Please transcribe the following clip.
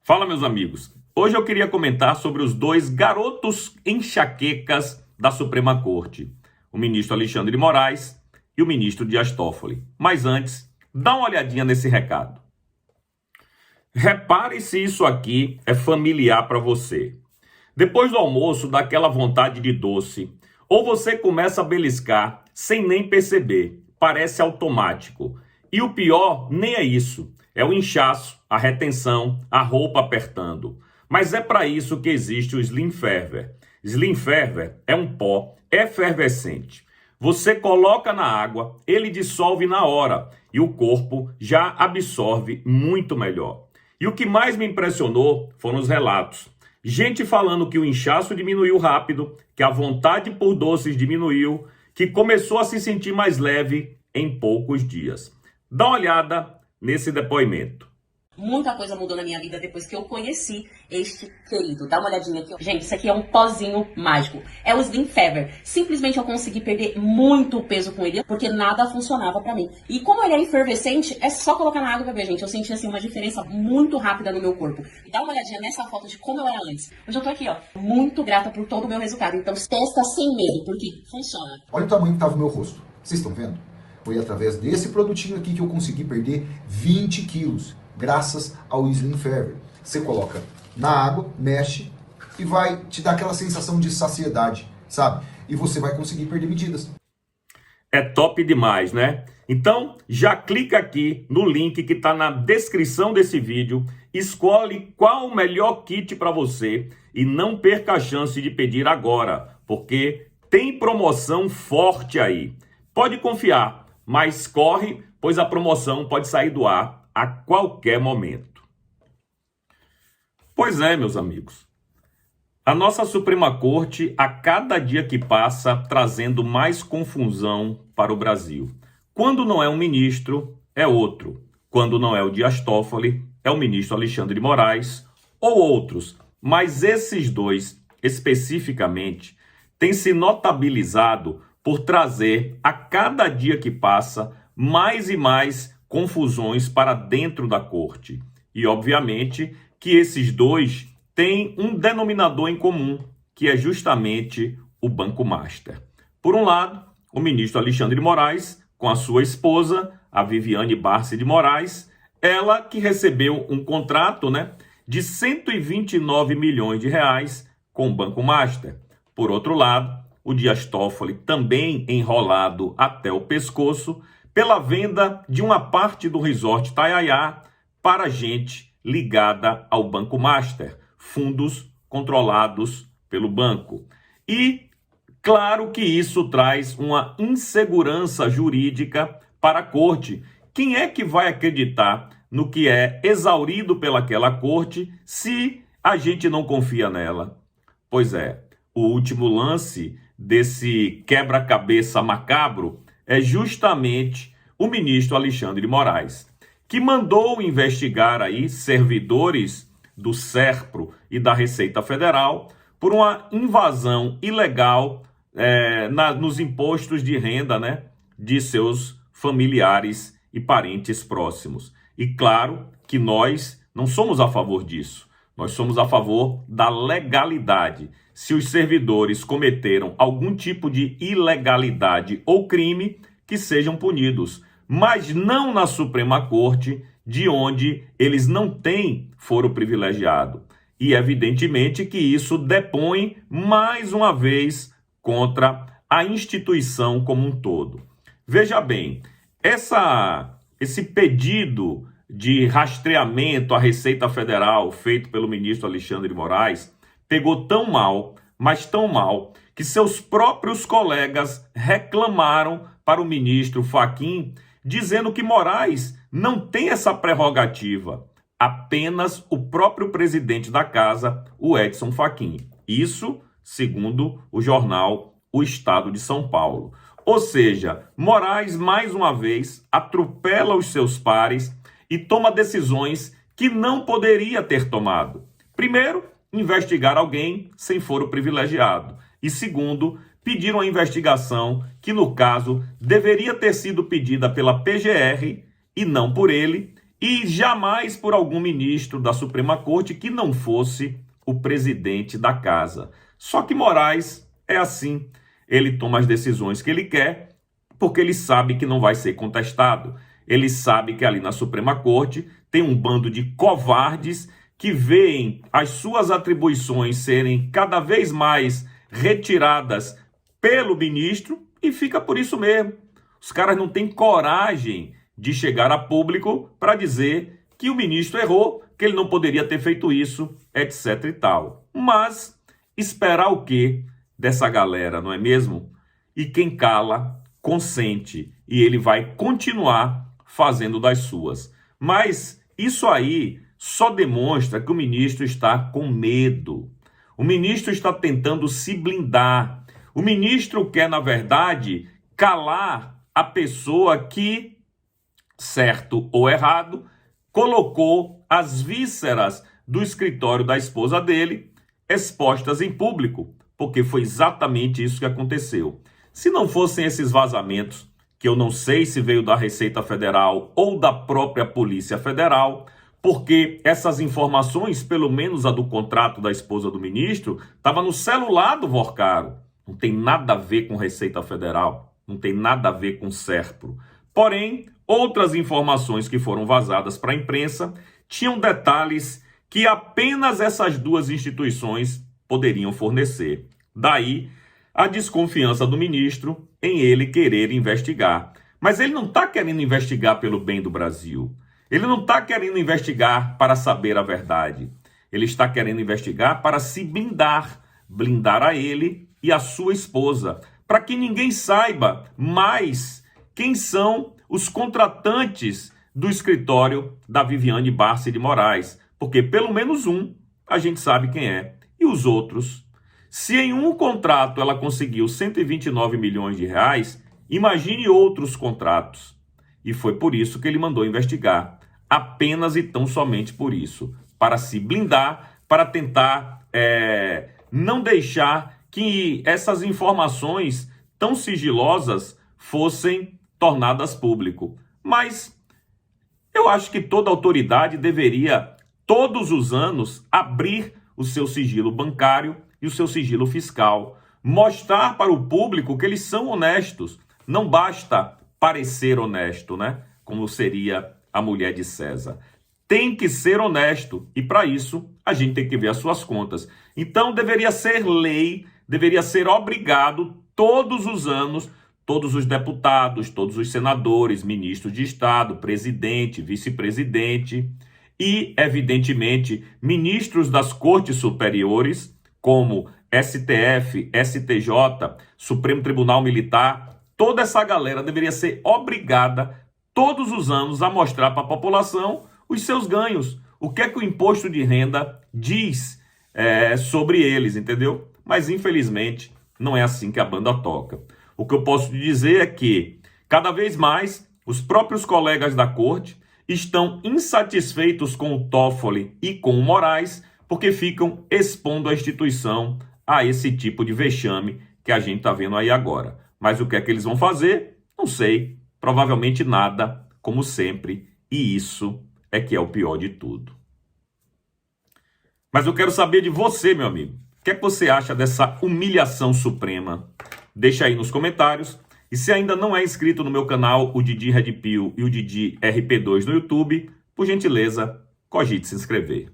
Fala, meus amigos. Hoje eu queria comentar sobre os dois garotos enxaquecas da Suprema Corte, o ministro Alexandre de Moraes e o ministro Dias Toffoli. Mas antes, dá uma olhadinha nesse recado. Repare se isso aqui é familiar para você. Depois do almoço, dá aquela vontade de doce, ou você começa a beliscar sem nem perceber, parece automático. E o pior nem é isso, é o inchaço, a retenção, a roupa apertando. Mas é para isso que existe o Slim Ferver. Slim Ferver é um pó efervescente. Você coloca na água, ele dissolve na hora e o corpo já absorve muito melhor. E o que mais me impressionou foram os relatos. Gente falando que o inchaço diminuiu rápido, que a vontade por doces diminuiu, que começou a se sentir mais leve em poucos dias. Dá uma olhada nesse depoimento. Muita coisa mudou na minha vida depois que eu conheci este querido. Dá uma olhadinha aqui. Gente, isso aqui é um pozinho mágico. É o Slim Fever. Simplesmente eu consegui perder muito peso com ele, porque nada funcionava pra mim. E como ele é efervescente, é só colocar na água e beber, gente. Eu senti, assim, uma diferença muito rápida no meu corpo. Dá uma olhadinha nessa foto de como eu era antes. Hoje eu tô aqui, ó, muito grata por todo o meu resultado. Então, testa sem medo, porque funciona. Olha o tamanho que tava o meu rosto. Vocês estão vendo? Foi através desse produtinho aqui que eu consegui perder 20 quilos. Graças ao Slim Fever. Você coloca na água, mexe e vai te dar aquela sensação de saciedade, sabe? E você vai conseguir perder medidas. É top demais, né? Então, já clica aqui no link que está na descrição desse vídeo, escolhe qual o melhor kit para você e não perca a chance de pedir agora, porque tem promoção forte aí. Pode confiar, mas corre, pois a promoção pode sair do ar a qualquer momento. Pois é, meus amigos. A nossa Suprema Corte, a cada dia que passa, trazendo mais confusão para o Brasil. Quando não é um ministro, é outro. Quando não é o Dias Toffoli, é o ministro Alexandre de Moraes ou outros. Mas esses dois, especificamente, têm se notabilizado por trazer, a cada dia que passa, mais e mais confusões para dentro da corte. E, obviamente, que esses dois têm um denominador em comum, que é justamente o Banco Master. Por um lado, o ministro Alexandre de Moraes, com a sua esposa, a Viviane Barsi de Moraes, ela que recebeu um contrato, de 129 milhões de reais com o Banco Master. Por outro lado, o Dias Toffoli, também enrolado até o pescoço, pela venda de uma parte do resort Itanhaém para gente ligada ao Banco Master, fundos controlados pelo banco. E claro que isso traz uma insegurança jurídica para a corte. Quem é que vai acreditar no que é exaurido pelaquela corte se a gente não confia nela? Pois é, o último lance desse quebra-cabeça macabro é justamente o ministro Alexandre de Moraes, que mandou investigar aí servidores do SERPRO e da Receita Federal por uma invasão ilegal nos impostos de renda, de seus familiares e parentes próximos. E claro que nós não somos a favor disso. Nós somos a favor da legalidade. Se os servidores cometeram algum tipo de ilegalidade ou crime, que sejam punidos, mas não na Suprema Corte, de onde eles não têm foro privilegiado. E evidentemente que isso depõe mais uma vez contra a instituição como um todo. Veja bem, esse pedido de rastreamento à Receita Federal feito pelo ministro Alexandre de Moraes pegou tão mal, mas tão mal, que seus próprios colegas reclamaram para o ministro Fachin, dizendo que Moraes não tem essa prerrogativa. Apenas o próprio presidente da casa, o Edson Fachin. Isso, segundo o jornal O Estado de São Paulo. Ou seja, Moraes, mais uma vez, atropela os seus pares e toma decisões que não poderia ter tomado. Primeiro, investigar alguém sem foro privilegiado. E segundo, pedir uma investigação que, no caso, deveria ter sido pedida pela PGR e não por ele, e jamais por algum ministro da Suprema Corte que não fosse o presidente da casa. Só que Moraes é assim, ele toma as decisões que ele quer, porque ele sabe que não vai ser contestado. Ele sabe que ali na Suprema Corte tem um bando de covardes que veem as suas atribuições serem cada vez mais retiradas pelo ministro e fica por isso mesmo. Os caras não têm coragem de chegar a público para dizer que o ministro errou, que ele não poderia ter feito isso, etc e tal. Mas esperar o quê dessa galera, não é mesmo? E quem cala, consente. E ele vai continuar fazendo das suas. Mas isso aí só demonstra que o ministro está com medo. O ministro está tentando se blindar. O ministro quer, na verdade, calar a pessoa que, certo ou errado, colocou as vísceras do escritório da esposa dele expostas em público, porque foi exatamente isso que aconteceu. Se não fossem esses vazamentos, que eu não sei se veio da Receita Federal ou da própria Polícia Federal, porque essas informações, pelo menos a do contrato da esposa do ministro, estava no celular do Vorcaro. Não tem nada a ver com Receita Federal, não tem nada a ver com Serpro. Porém, outras informações que foram vazadas para a imprensa tinham detalhes que apenas essas duas instituições poderiam fornecer. Daí a desconfiança do ministro em ele querer investigar. Mas ele não está querendo investigar pelo bem do Brasil. Ele não está querendo investigar para saber a verdade. Ele está querendo investigar para se blindar. Blindar a ele e a sua esposa. Para que ninguém saiba mais quem são os contratantes do escritório da Viviane Barça de Moraes. Porque pelo menos um a gente sabe quem é. E os outros? Se em um contrato ela conseguiu 129 milhões de reais, imagine outros contratos. E foi por isso que ele mandou investigar. Apenas e tão somente por isso. Para se blindar, para tentar não deixar que essas informações tão sigilosas fossem tornadas público. Mas eu acho que toda autoridade deveria, todos os anos, abrir o seu sigilo bancário e o seu sigilo fiscal. Mostrar para o público que eles são honestos. Não basta parecer honesto, né? Como seria a mulher de César. Tem que ser honesto. E para isso, a gente tem que ver as suas contas. Então, deveria ser lei, deveria ser obrigado, todos os anos, todos os deputados, todos os senadores, ministros de Estado, presidente, vice-presidente e, evidentemente, ministros das cortes superiores, como STF, STJ, Supremo Tribunal Militar, toda essa galera deveria ser obrigada, todos os anos, a mostrar para a população os seus ganhos. O que é que o imposto de renda diz sobre eles, entendeu? Mas, infelizmente, não é assim que a banda toca. O que eu posso dizer é que, cada vez mais, os próprios colegas da corte estão insatisfeitos com o Toffoli e com o Moraes, porque ficam expondo a instituição a esse tipo de vexame que a gente está vendo aí agora. Mas o que é que eles vão fazer? Não sei. Provavelmente nada, como sempre. E isso é que é o pior de tudo. Mas eu quero saber de você, meu amigo. O que é que você acha dessa humilhação suprema? Deixa aí nos comentários. E se ainda não é inscrito no meu canal, o Didi Red Pill e o Didi RP2 no YouTube, por gentileza, cogite se inscrever.